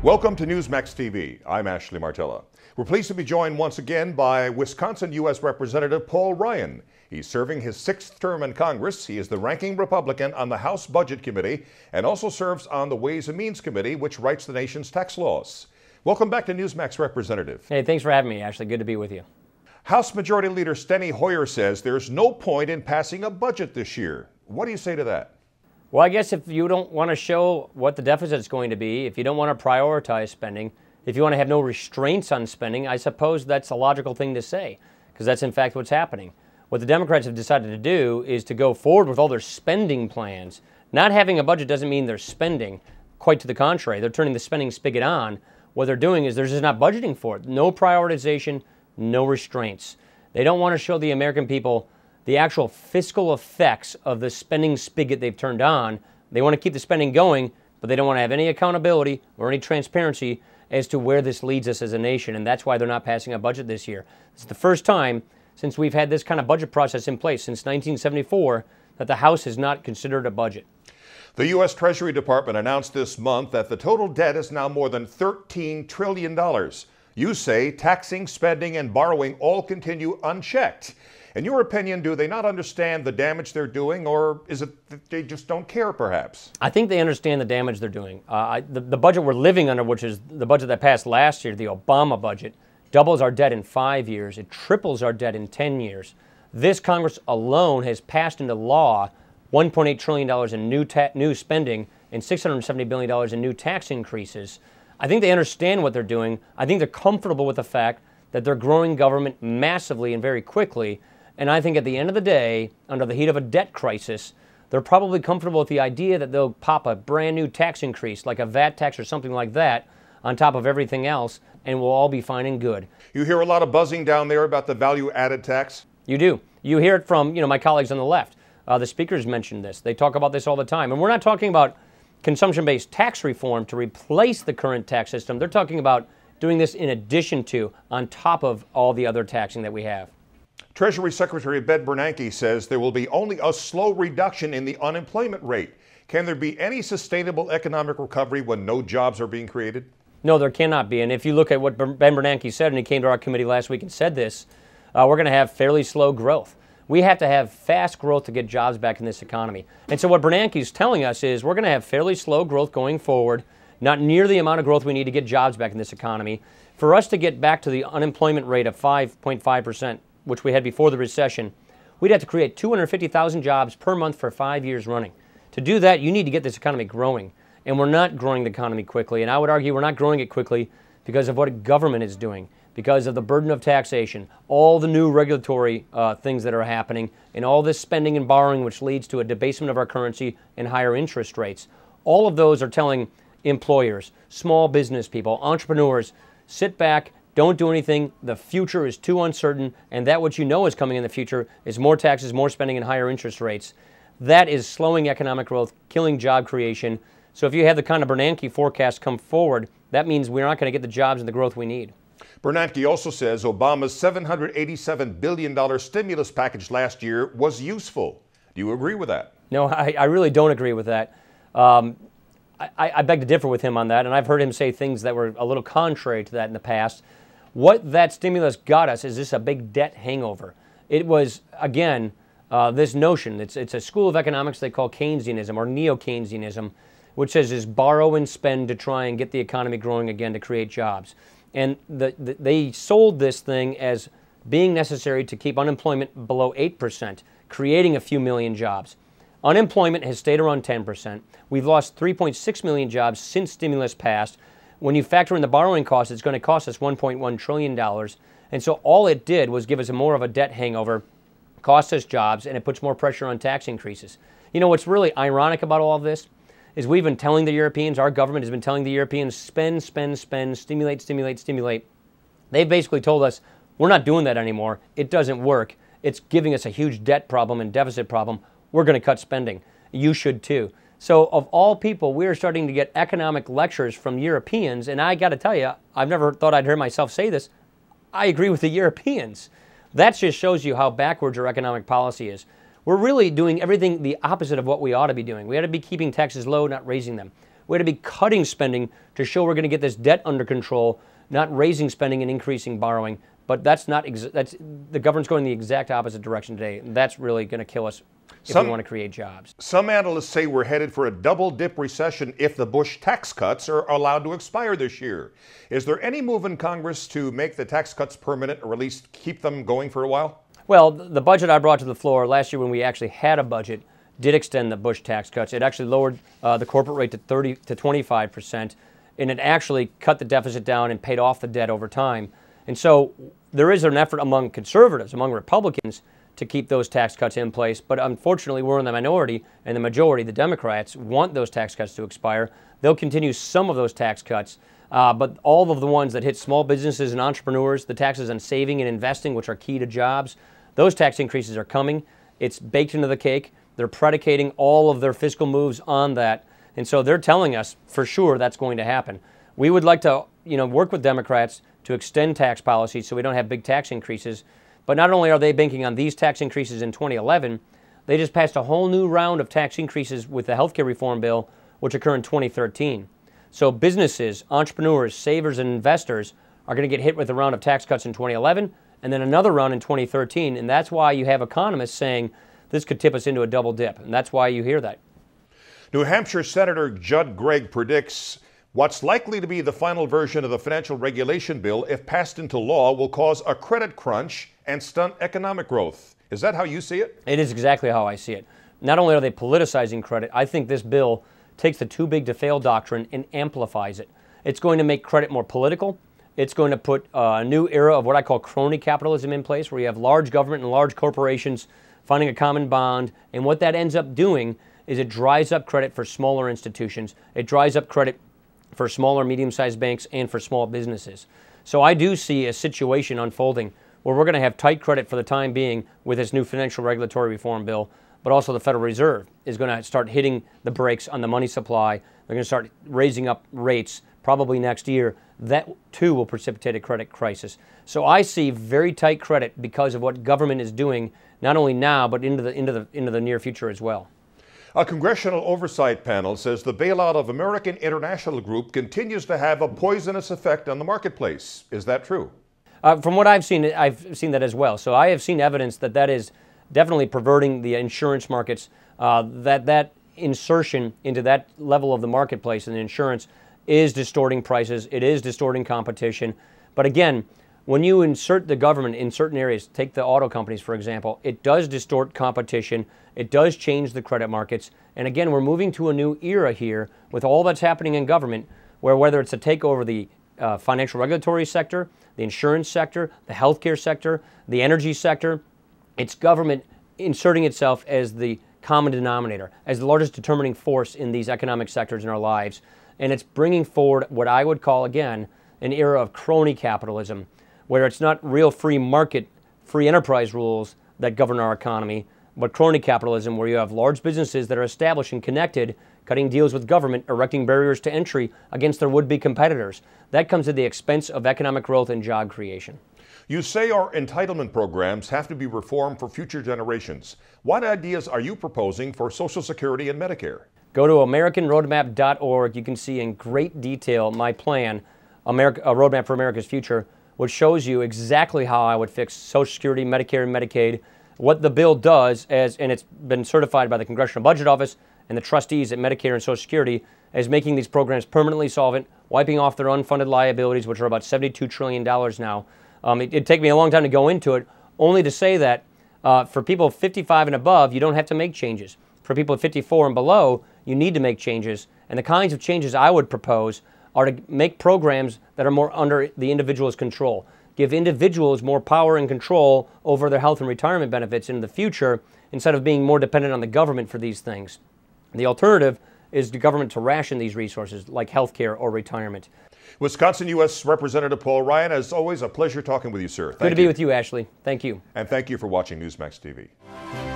Welcome to Newsmax TV. I'm Ashley Martella. We're pleased to be joined once again by Wisconsin U.S. Representative Paul Ryan. He's serving his 6th term in Congress. He is the ranking Republican on the House Budget Committee and also serves on the Ways and Means Committee, which writes the nation's tax laws. Welcome back to Newsmax, Representative. Hey, thanks for having me, Ashley. Good to be with you. House Majority Leader Steny Hoyer says there's no point in passing a budget this year. What do you say to that? Well, I guess if you don't want to show what the deficit is going to be, if you don't want to prioritize spending, if you want to have no restraints on spending, I suppose that's a logical thing to say, because that's in fact what's happening. What the Democrats have decided to do is to go forward with all their spending plans. Not having a budget doesn't mean they're spending. Quite to the contrary. They're turning the spending spigot on. What they're doing is they're just not budgeting for it. No prioritization, no restraints. They don't want to show the American people the actual fiscal effects of the spending spigot they've turned on. They want to keep the spending going, but they don't want to have any accountability or any transparency as to where this leads us as a nation, and that's why they're not passing a budget this year. It's the first time since we've had this kind of budget process in place since 1974 that the House has not considered a budget. The U.S. Treasury Department announced this month that the total debt is now more than $13 trillion. You say taxing, spending, and borrowing all continue unchecked. In your opinion, do they not understand the damage they're doing, or is it that they just don't care, perhaps? I think they understand the damage they're doing. The budget we're living under, which is the budget that passed last year, the Obama budget, doubles our debt in 5 years. It triples our debt in 10 years. This Congress alone has passed into law $1.8 trillion in new spending and $670 billion in new tax increases. I think they understand what they're doing. I think they're comfortable with the fact that they're growing government massively and very quickly. And I think at the end of the day, under the heat of a debt crisis, they're probably comfortable with the idea that they'll pop a brand new tax increase, like a VAT tax or something like that, on top of everything else, and we'll all be fine and good. You hear a lot of buzzing down there about the value-added tax? You do. You hear it from, my colleagues on the left. The speakers mentioned this. They talk about this all the time. And we're not talking about consumption-based tax reform to replace the current tax system. They're talking about doing this in addition to, on top of all the other taxing that we have. Treasury Secretary Fed Bernanke says there will be only a slow reduction in the unemployment rate. Can there be any sustainable economic recovery when no jobs are being created? No, there cannot be. And if you look at what Ben Bernanke said, and he came to our committee last week and said this, we're going to have fairly slow growth. We have to have fast growth to get jobs back in this economy. And so what Bernanke's telling us is we're going to have fairly slow growth going forward, not near the amount of growth we need to get jobs back in this economy. For us to get back to the unemployment rate of 5.5%, which we had before the recession, we'd have to create 250,000 jobs per month for 5 years running. To do that, you need to get this economy growing. And we're not growing the economy quickly. And I would argue we're not growing it quickly because of what government is doing, because of the burden of taxation, all the new regulatory things that are happening, and all this spending and borrowing, which leads to a debasement of our currency and higher interest rates. All of those are telling employers, small business people, entrepreneurs, sit back, don't do anything. The future is too uncertain, and that what you know is coming in the future is more taxes, more spending, and higher interest rates. That is slowing economic growth, killing job creation. So if you have the kind of Bernanke forecast come forward, that means we're not going to get the jobs and the growth we need. Bernanke also says Obama's $787 billion stimulus package last year was useful. Do you agree with that? No, I really don't agree with that. I beg to differ with him on that, and I've heard him say things that were a little contrary to that in the past. What that stimulus got us is this a big debt hangover. It was, again, this notion, it's a school of economics they call Keynesianism or neo-Keynesianism, which says is borrow and spend to try and get the economy growing again to create jobs. And they sold this thing as being necessary to keep unemployment below 8%, creating a few million jobs. Unemployment has stayed around 10%. We've lost 3.6 million jobs since stimulus passed. When you factor in the borrowing costs, it's going to cost us $1.1 trillion. And so all it did was give us more of a debt hangover, cost us jobs, and it puts more pressure on tax increases. You know what's really ironic about all of this is we've been telling the Europeans, our government has been telling the Europeans, spend, spend, spend, stimulate, stimulate, stimulate. They've basically told us, we're not doing that anymore. It doesn't work. It's giving us a huge debt problem and deficit problem. We're going to cut spending. You should too. So of all people, we're starting to get economic lectures from Europeans, and I got to tell you, I've never thought I'd hear myself say this. I agree with the Europeans. That just shows you how backwards our economic policy is. We're really doing everything the opposite of what we ought to be doing. We ought to be keeping taxes low, not raising them. We ought to be cutting spending to show we're going to get this debt under control, not raising spending and increasing borrowing. But that's not. The government's going the exact opposite direction today. And that's really going to kill us if we want to create jobs. Some analysts say we're headed for a double-dip recession if the Bush tax cuts are allowed to expire this year. Is there any move in Congress to make the tax cuts permanent, or at least keep them going for a while? Well, the budget I brought to the floor last year when we actually had a budget did extend the Bush tax cuts. It actually lowered the corporate rate to 25%, and it actually cut the deficit down and paid off the debt over time. And so there is an effort among conservatives, among Republicans, to keep those tax cuts in place. But unfortunately, we're in the minority, and the majority, the Democrats, want those tax cuts to expire. They'll continue some of those tax cuts, but all of the ones that hit small businesses and entrepreneurs, the taxes on saving and investing, which are key to jobs, those tax increases are coming. It's baked into the cake. They're predicating all of their fiscal moves on that. And so they're telling us for sure that's going to happen. We would like to, work with Democrats to extend tax policy so we don't have big tax increases. But not only are they banking on these tax increases in 2011, they just passed a whole new round of tax increases with the healthcare reform bill, which occurred in 2013. So businesses, entrepreneurs, savers, and investors are going to get hit with a round of tax cuts in 2011 and then another round in 2013. And that's why you have economists saying this could tip us into a double dip. And that's why you hear that. New Hampshire Senator Judd Gregg predicts what's likely to be the final version of the financial regulation bill, if passed into law, will cause a credit crunch and stunt economic growth. Is that how you see it? It is exactly how I see it. Not only are they politicizing credit, I think this bill takes the too big to fail doctrine and amplifies it. It's going to make credit more political. It's going to put a new era of what I call crony capitalism in place, where you have large government and large corporations finding a common bond. And what that ends up doing is it dries up credit for smaller institutions. It dries up credit for smaller, medium-sized banks and for small businesses. So I do see a situation unfolding where we're going to have tight credit for the time being with this new financial regulatory reform bill, but also the Federal Reserve is going to start hitting the brakes on the money supply. They're going to start raising up rates probably next year. That too will precipitate a credit crisis. So I see very tight credit because of what government is doing, not only now but into the near future as well. A congressional oversight panel says the bailout of American International Group continues to have a poisonous effect on the marketplace. Is that true? From what I've seen that as well. So I have seen evidence that is definitely perverting the insurance markets, that insertion into that level of the marketplace in insurance is distorting prices. It is distorting competition. But again, when you insert the government in certain areas, take the auto companies, for example, it does distort competition. It does change the credit markets. And again, we're moving to a new era here with all that's happening in government, where whether it's to take over the financial regulatory sector, the insurance sector, the healthcare sector, the energy sector, it's government inserting itself as the common denominator, as the largest determining force in these economic sectors in our lives. And it's bringing forward what I would call, again, an era of crony capitalism, where it's not real free market, free enterprise rules that govern our economy, but crony capitalism, where you have large businesses that are established and connected, cutting deals with government, erecting barriers to entry against their would-be competitors. That comes at the expense of economic growth and job creation. You say our entitlement programs have to be reformed for future generations. What ideas are you proposing for Social Security and Medicare? Go to AmericanRoadmap.org. You can see in great detail my plan, A Roadmap for America's Future, which shows you exactly how I would fix Social Security, Medicare, and Medicaid, what the bill does, and it's been certified by the Congressional Budget Office and the trustees at Medicare and Social Security as making these programs permanently solvent, wiping off their unfunded liabilities, which are about $72 trillion now. It'd take me a long time to go into it, only to say that for people 55 and above, you don't have to make changes. For people 54 and below, you need to make changes. And the kinds of changes I would propose are to make programs that are more under the individual's control. Give individuals more power and control over their health and retirement benefits in the future instead of being more dependent on the government for these things. The alternative is the government to ration these resources like health care or retirement. Wisconsin U.S. Representative Paul Ryan, as always, a pleasure talking with you, sir. Good to be with you, Ashley. Thank you. And thank you for watching Newsmax TV.